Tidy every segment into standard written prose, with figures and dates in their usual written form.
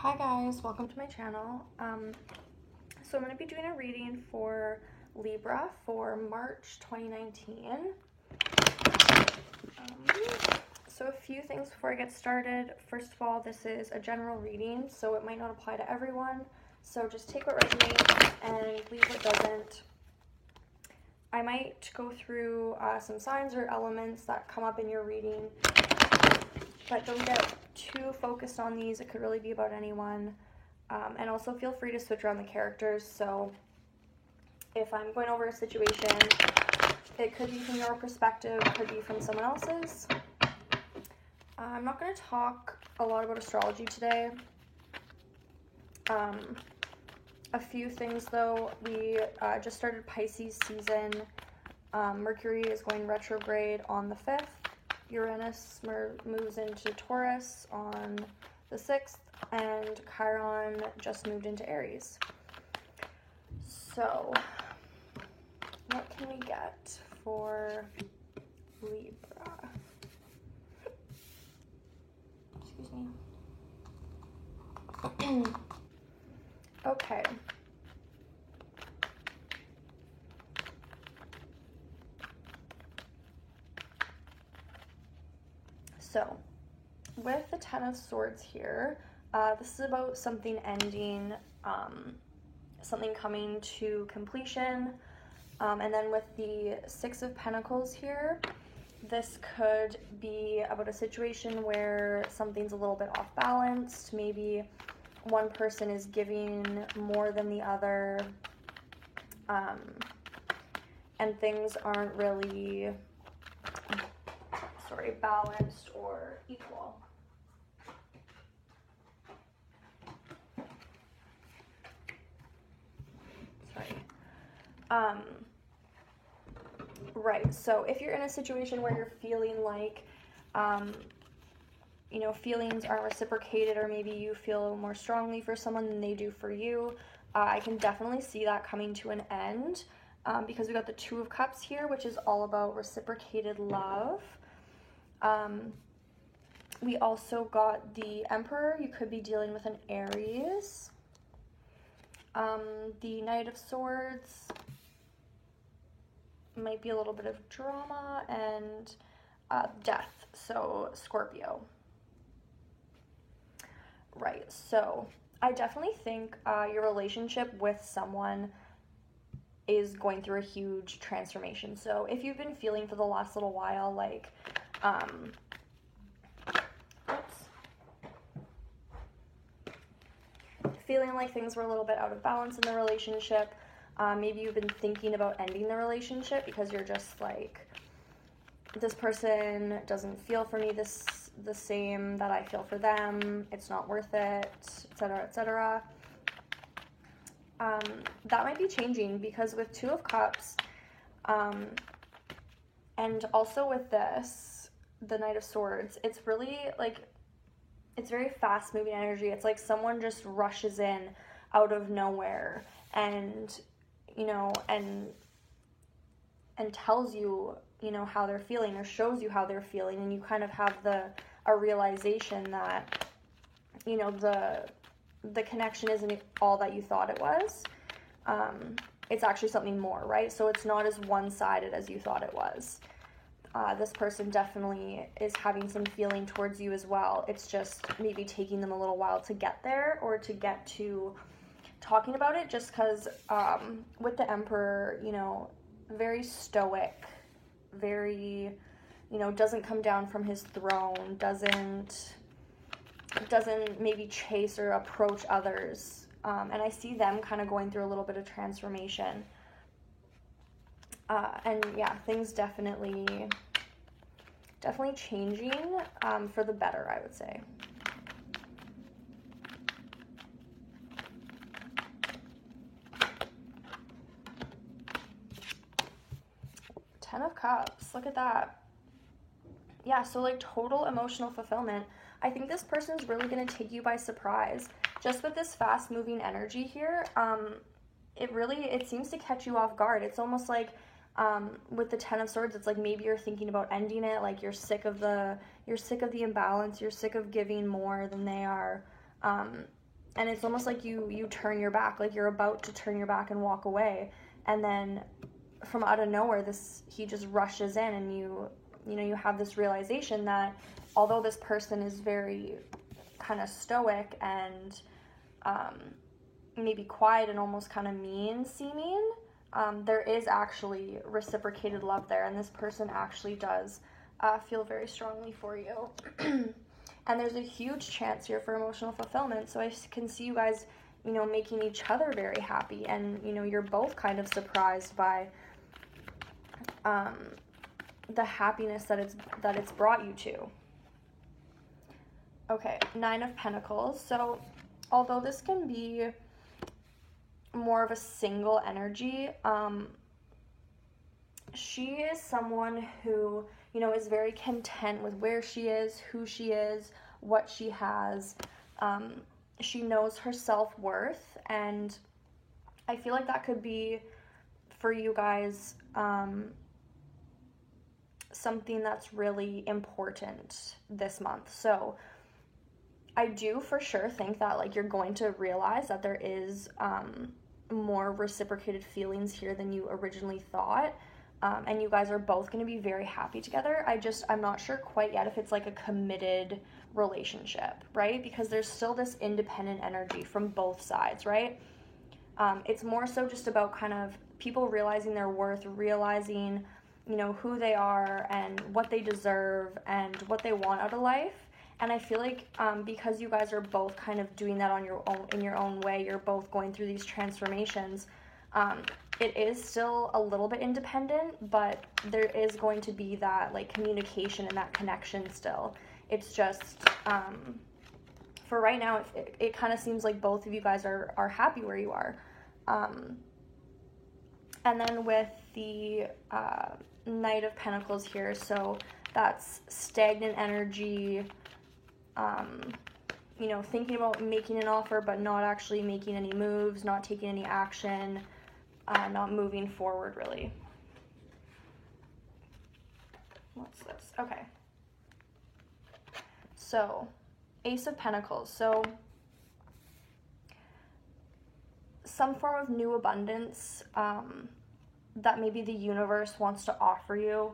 Hi guys, welcome to my channel. So I'm going to be doing a reading for Libra for March 2019. So a few things before I get started. First of all, this is a general reading, so it might not apply to everyone. So just take what resonates and leave what doesn't. I might go through some signs or elements that come up in your reading, but don't get too focused on these. It could really be about anyone. And also feel free to switch around the characters. So if I'm going over a situation, it could be from your perspective, it could be from someone else's. I'm not going to talk a lot about astrology today. A few things though. We just started Pisces season. Mercury is going retrograde on the 5th. Uranus moves into Taurus on the 6th, and Chiron just moved into Aries. So, what can we get for Libra? Excuse me. Okay. So, with the Ten of Swords here, this is about something ending, something coming to completion. And then with the Six of Pentacles here, this could be about a situation where something's a little bit off balanced. Maybe one person is giving more than the other, and things aren't really balanced or equal. Right, so if you're in a situation where you're feeling like, feelings aren't reciprocated, or maybe you feel more strongly for someone than they do for you, I can definitely see that coming to an end, because we got the Two of Cups here, which is all about reciprocated love. We also got the Emperor. You could be dealing with an Aries. The Knight of Swords might be a little bit of drama, and death, so Scorpio. Right, so I definitely think your relationship with someone is going through a huge transformation. So if you've been feeling for the last little while like feeling like things were a little bit out of balance in the relationship, maybe you've been thinking about ending the relationship because you're just like, this person doesn't feel for me the same that I feel for them, it's not worth it, etc., etc. That might be changing, because with Two of Cups, and also with this, the Knight of Swords, it's really like, it's very fast moving energy. It's like someone just rushes in out of nowhere and, and tells you, how they're feeling, or shows you how they're feeling, and you kind of have a realization that, the connection isn't all that you thought it was. It's actually something more, right? So it's not as one-sided as you thought it was. This person definitely is having some feeling towards you as well. It's just maybe taking them a little while to get there, or to get to talking about it, just because with the Emperor, very stoic, very, doesn't come down from his throne, doesn't maybe chase or approach others. And I see them kind of going through a little bit of transformation. And yeah, things definitely changing for the better, I would say. Ten of Cups, look at that. Yeah, so like total emotional fulfillment. I think this person is really going to take you by surprise. Just with this fast moving energy here, it seems to catch you off guard. It's almost like with the Ten of Swords, it's like maybe you're thinking about ending it, like you're sick of the imbalance, you're sick of giving more than they are. and it's almost like you turn your back, like you're about to turn your back and walk away, and then from out of nowhere he just rushes in, and you have this realization that although this person is very kind of stoic and maybe quiet and almost kind of mean seeming, there is actually reciprocated love there, and this person actually does feel very strongly for you. And there's a huge chance here for emotional fulfillment, so I can see you guys, making each other very happy, and, you're both kind of surprised by the happiness that it's brought you to. Okay, 9 of Pentacles. So although this can be more of a single energy, she is someone who, is very content with where she is, who she is, what she has. She knows her self-worth, and I feel like that could be, for you guys, something that's really important this month. So I do for sure think that, like, you're going to realize that there is more reciprocated feelings here than you originally thought. And you guys are both going to be very happy together. I'm not sure quite yet if it's like a committed relationship, right? Because there's still this independent energy from both sides, right? It's more so just about kind of people realizing their worth, realizing, who they are and what they deserve and what they want out of life. And I feel like because you guys are both kind of doing that in your own way, you're both going through these transformations, it is still a little bit independent, but there is going to be that, like, communication and that connection still. It's just, for right now, it kind of seems like both of you guys are happy where you are. And then with the Knight of Pentacles here, so that's stagnant energy, thinking about making an offer but not actually making any moves, not taking any action, not moving forward, really. What's this? Okay. So, Ace of Pentacles. So, some form of new abundance that maybe the universe wants to offer you.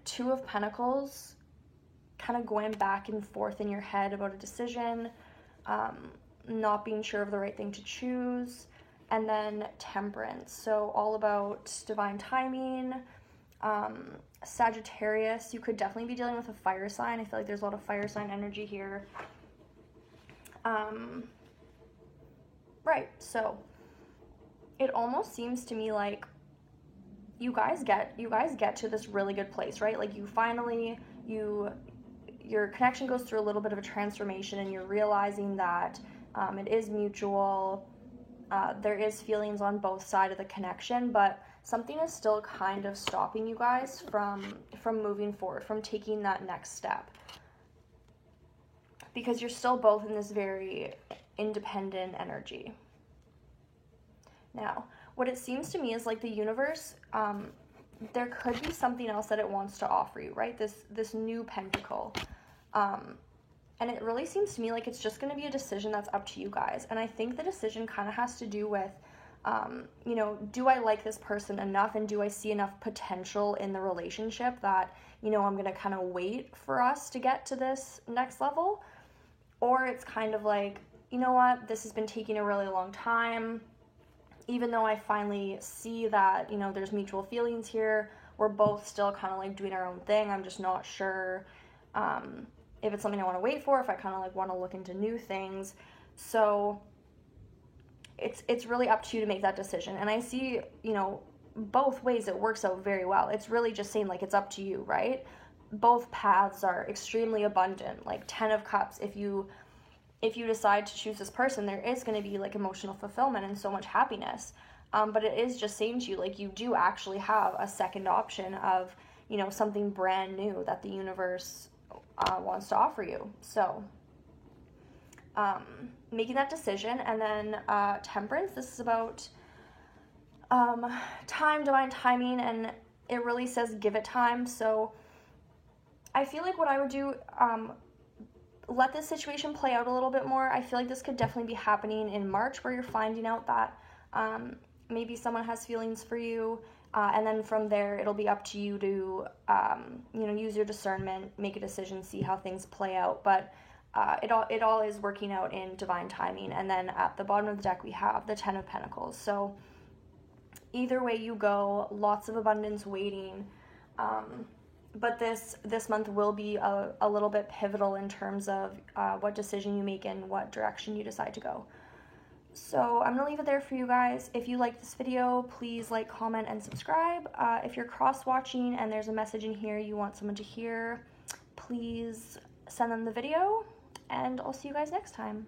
2 of Pentacles, kind of going back and forth in your head about a decision, not being sure of the right thing to choose, and then Temperance, so all about divine timing. Sagittarius, you could definitely be dealing with a fire sign. I feel like there's a lot of fire sign energy here. Right, so it almost seems to me like you guys get to this really good place, right? Like, your connection goes through a little bit of a transformation, and you're realizing that it is mutual. There is feelings on both sides of the connection, but something is still kind of stopping you guys from moving forward, from taking that next step, because you're still both in this very independent energy. Now, what it seems to me is like the universe, there could be something else that it wants to offer you, right? This new pentacle. And it really seems to me like it's just going to be a decision that's up to you guys. And I think the decision kind of has to do with, do I like this person enough, and do I see enough potential in the relationship that, I'm going to kind of wait for us to get to this next level? Or it's kind of like, you know what, this has been taking a really long time. Even though I finally see that, there's mutual feelings here, we're both still kind of like doing our own thing. I'm just not sure if it's something I want to wait for, if I kind of like want to look into new things. So it's really up to you to make that decision. And I see, both ways it works out very well. It's really just saying, like, it's up to you, right? Both paths are extremely abundant. Like 10 of Cups, if you decide to choose this person, there is going to be like emotional fulfillment and so much happiness. But it is just saying to you, like, you do actually have a second option of, something brand new that the universe wants to offer you. So making that decision. And then Temperance, this is about time, divine timing, and it really says give it time. So I feel like what I would do, let this situation play out a little bit more. I feel like this could definitely be happening in March, where you're finding out that maybe someone has feelings for you, and then from there it'll be up to you to use your discernment, make a decision, see how things play out. But it all is working out in divine timing. And then at the bottom of the deck we have the Ten of Pentacles. So either way you go, lots of abundance waiting. But this month will be a little bit pivotal in terms of what decision you make and what direction you decide to go. So I'm going to leave it there for you guys. If you like this video, please like, comment, and subscribe. If you're cross-watching and there's a message in here you want someone to hear, please send them the video, and I'll see you guys next time.